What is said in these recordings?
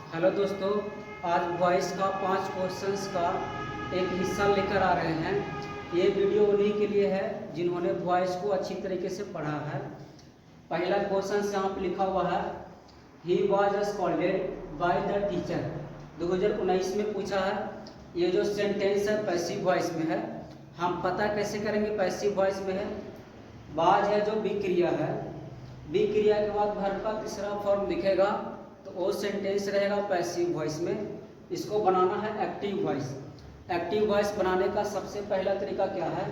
Hello दोस्तों, आज voice का 5 क्वेश्चंस का एक हिस्सा लेकर आ रहे हैं। ये वीडियो उन्हीं के लिए है जिन्होंने वॉइस को अच्छी तरीके से पढ़ा है। पहला क्वेश्चन यहाँ पे लिखा हुआ है, he was scolded by the teacher. 2019 में पूछा है। ये जो सेंटेंस है पैसिव वॉइस में है। हम पता कैसे करेंगे पैसिव वॉइस में है? बाज है जो बी क्रिया है, बी क्रिया के बाद वर्ब का तीसरा फॉर्म दिखेगा तो वो सेंटेंस रहेगा पैसिव वॉइस में। इसको बनाना है एक्टिव वॉइस। एक्टिव वॉइस बनाने का सबसे पहला तरीका क्या है?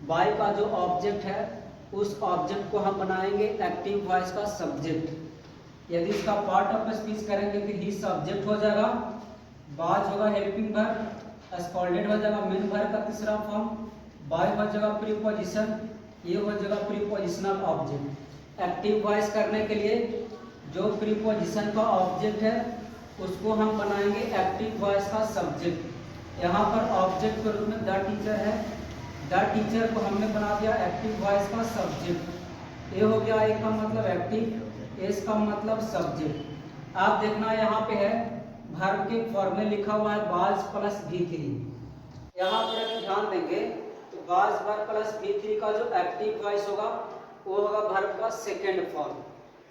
बाय का जो ऑब्जेक्ट है उस ऑब्जेक्ट को हम बनाएंगे एक्टिव वॉइस का सब्जेक्ट। यदि इसका पार्ट ऑफ स्पीच करेंगे तो ही सब्जेक्ट हो जाएगा, बाज होगा हेल्पिंग वर्ब, स्कॉल्डेड हो जाएगा मेन वर्ब का तीसरा फॉर्म, बाय हो जाएगा प्रीपोजिशन, ये हो जाएगा प्रीपोजिशनल ऑब्जेक्ट। एक्टिव वॉइस करने के लिए जो प्रीपोजिशन का ऑब्जेक्ट है उसको हम बनाएंगे एक्टिव वॉइस का सब्जेक्ट। यहाँ पर ऑब्जेक्ट के रूप में द टीचर है, द टीचर को हमने बना दिया एक्टिव वॉइस का सब्जेक्ट। ये हो गया एक का मतलब एक्टिव, एस का मतलब सब्जेक्ट। आप देखना यहाँ पे है वर्ब के फॉर्म में लिखा हुआ है बाज प्लस V3। यहाँ पर अगर ध्यान देंगे तो बाज वर्ब प्लस V3 का जो एक्टिव वॉइस होगा वो होगा वर्ब का सेकेंड फॉर्म।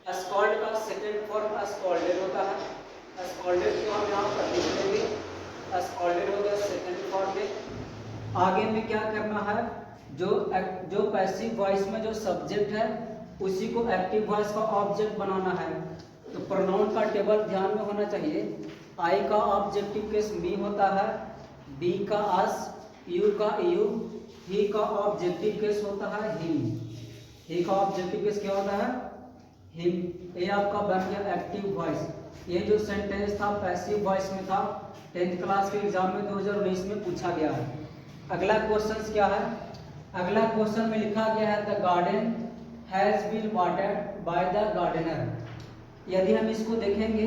स्कॉल्ड का सेकेंड फॉर्म स्कॉल्डेड होता है। स्कॉल्डेड को हम यहाँ पर लिख देंगे, स्कॉल्डेड हो गया सेकेंड फॉर्म में। आगे में क्या करना है? जो पैसिव वॉइस में जो सब्जेक्ट है उसी को एक्टिव वॉइस का ऑब्जेक्ट बनाना है। तो प्रोनाउन का टेबल ध्यान में होना चाहिए। आई का ऑब्जेक्टिव केस मी होता है, बी का अस, यू का यू, ही का ऑब्जेक्टिव केस होता है हिम, ही का ऑब्जेक्टिव केस क्या होता है? हिम। ये आपका बन गया एक्टिव वॉइस। ये जो सेंटेंस था पैसिव वॉइस में था, 10th क्लास के एग्जाम में 2019 में पूछा गया है। अगला क्वेश्चन क्या है? अगला क्वेश्चन में लिखा गया है the garden has been watered by the gardener. यदि हम इसको देखेंगे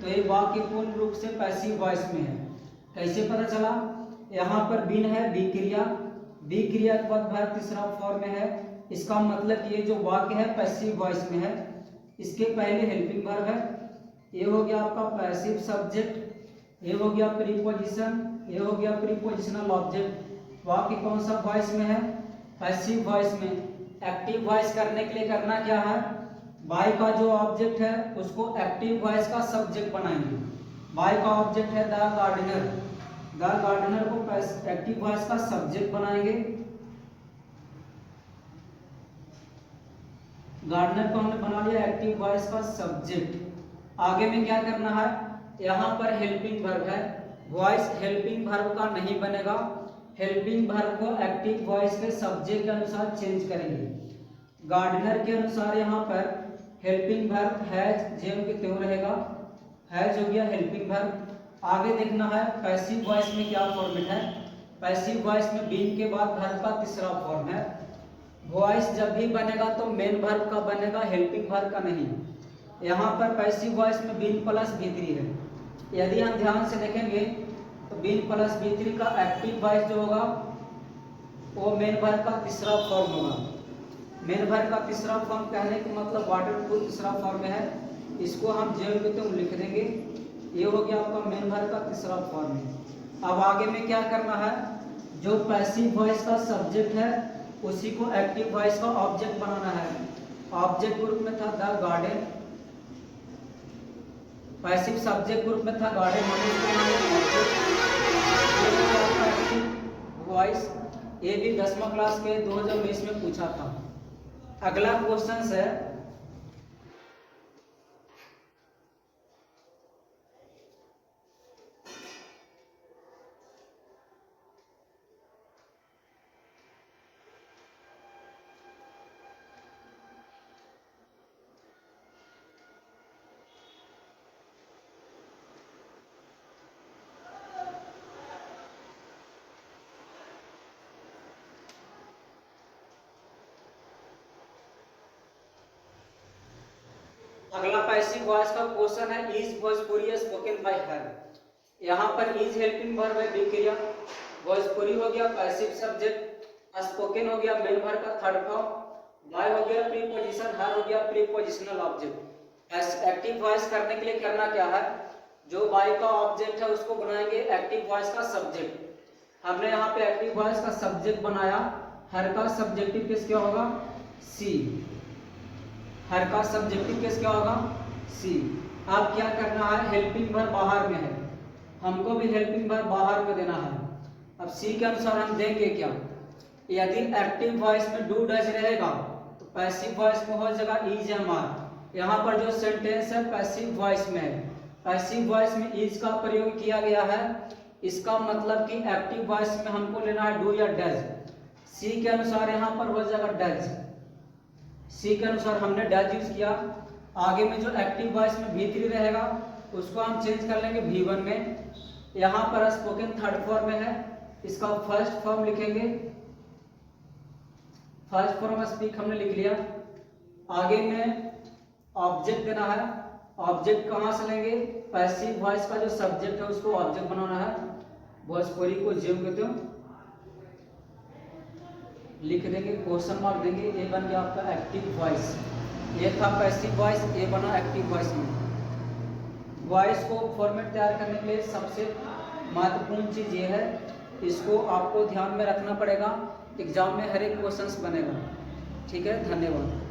तो ये वाक्य पूर्ण रूप से पैसिव वॉइस में है। कैसे पता चला? यहाँ पर बीन है बी क्रिया, बी क्रिया के बाद वर्ब तीसरा फॉर्म में है। इसका मतलब ये जो वाक्य है पैसिव वॉइस में है। इसके पहले हेल्पिंग वर्ब है, ये हो गया आपका पैसिव सब्जेक्ट, ये हो गया प्रीपोजिशन, ये हो गया प्रीपोजिशनल ऑब्जेक्ट। वाक्य कौन सा वॉइस में है? पैसिव वॉइस में। एक्टिव वॉइस करने के लिए करना क्या है? बाय का जो ऑब्जेक्ट है उसको एक्टिव वॉइस का सब्जेक्ट बनाएंगे। बाय का ऑब्जेक्ट है द गार्डनर, द गार्डनर को एक्टिव वॉइस का सब्जेक्ट बनाएंगे। गार्डनर को हमने बना लिया एक्टिव वॉइस का सब्जेक्ट। आगे में क्या करना है? यहाँ पर हेल्पिंग वर्ब है, वॉइस हेल्पिंग वर्ब का नहीं बनेगा। हेल्पिंग वर्ब को एक्टिव वॉइस के सब्जेक्ट के अनुसार चेंज करेंगे। गार्डनर के अनुसार यहाँ पर हेल्पिंग वर्ब हैज जेम के त्यों रहेगा, हैज हो गया हेल्पिंग वर्ब। आगे देखना है पैसिव वॉइस में क्या फॉर्मेट है। पैसिव वॉइस में बीन के बाद वर्ब का तीसरा फॉर्म है। वॉइस जब भी बनेगा तो मेन वर्ब का बनेगा, हेल्पिंग वर्ब का नहीं। यहाँ पर पैसिव वॉइस में बीन प्लस V3 है। यदि हम ध्यान से देखेंगे तो बीन प्लस V3 का एक्टिव वॉइस जो होगा वो मेन वर्ब का तीसरा फॉर्म होगा। मेन वर्ब का तीसरा फॉर्म कहने के मतलब वाटर तीसरा फॉर्म में है, इसको हम जेल के तुम लिख देंगे। ये हो गया आपका मेन वर्ब का तीसरा फॉर्म है। अब आगे में क्या करना है? जो पैसिव वॉइस का सब्जेक्ट है उसी को एक्टिव वॉइस का ऑब्जेक्ट बनाना है। ऑब्जेक्ट ग्रुप में था the garden, passive subject group में था गार्डन, वॉइस। ये भी 10वीं क्लास के 2019 में पूछा था। अगला क्वेश्चन है अगला पैसिव वॉइस का क्वेश्चन है इज भोजपुरी स्पोकन बाय हर। यहाँ पर इज हेल्पिंग वर्ब है बी क्रिया, भोजपुरी हो गया पैसिव सब्जेक्ट, स्पोकन हो गया मेन वर्ब का थर्ड फॉर्म, बाय हो गया प्रीपोजिशन, हर हो गया प्रीपोजिशनल ऑब्जेक्ट। एक्टिव वॉइस करने के लिए करना क्या है? जो बाई का ऑब्जेक्ट है उसको बनाएंगे एक्टिव वॉइस का सब्जेक्ट। हमने यहाँ पे एक्टिव वॉइस का सब्जेक्ट बनाया। हर का सब्जेक्टिव केस क्या होगा? सी। हर का सब्जेक्टिव केस क्या होगा? सी। अब क्या करना है? हेल्पिंग वर्ब बाहर में है, हमको भी हेल्पिंग वर्ब बाहर में देना है। अब सी के अनुसार हम देंगे क्या? यदि एक्टिव वॉइस में डू डज रहेगा तो पैसिव वॉइस में हो जाएगा इज एम आर। यहाँ पर जो सेंटेंस है पैसिव वॉइस में है, पैसिव वॉइस में इज का प्रयोग किया गया है। इसका मतलब कि एक्टिव वॉइस में हमको लेना है डू या डज। सी के अनुसार यहाँ पर हो जाएगा डज। सी के अनुसार हमने डज यूज किया। आगे में जो एक्टिव वॉइस में V3 रहेगा उसको हम चेंज कर लेंगे V1 में। यहाँ पर स्पोकन थर्ड फॉर्म में है, इसका फर्स्ट फॉर्म लिखेंगे। फर्स्ट फॉर्म स्पीक हमने लिख लिया। आगे में ऑब्जेक्ट देना है। ऑब्जेक्ट कहाँ से लेंगे? पैसिव वॉइस का जो सब्जेक्ट है उसको ऑब्जेक्ट बनाना है। भोजपुरी को ज्यों कहते हो लिख देंगे, क्वेश्चन मार्क देंगे। ये बन गया आपका एक्टिव वॉइस। ये था पैसिव वॉइस, ये बना एक्टिव वॉइस में। वॉइस को फॉर्मेट तैयार करने के लिए सबसे महत्वपूर्ण चीज ये है, इसको आपको ध्यान में रखना पड़ेगा। एग्जाम में हर एक क्वेश्चंस बनेगा। ठीक है, धन्यवाद।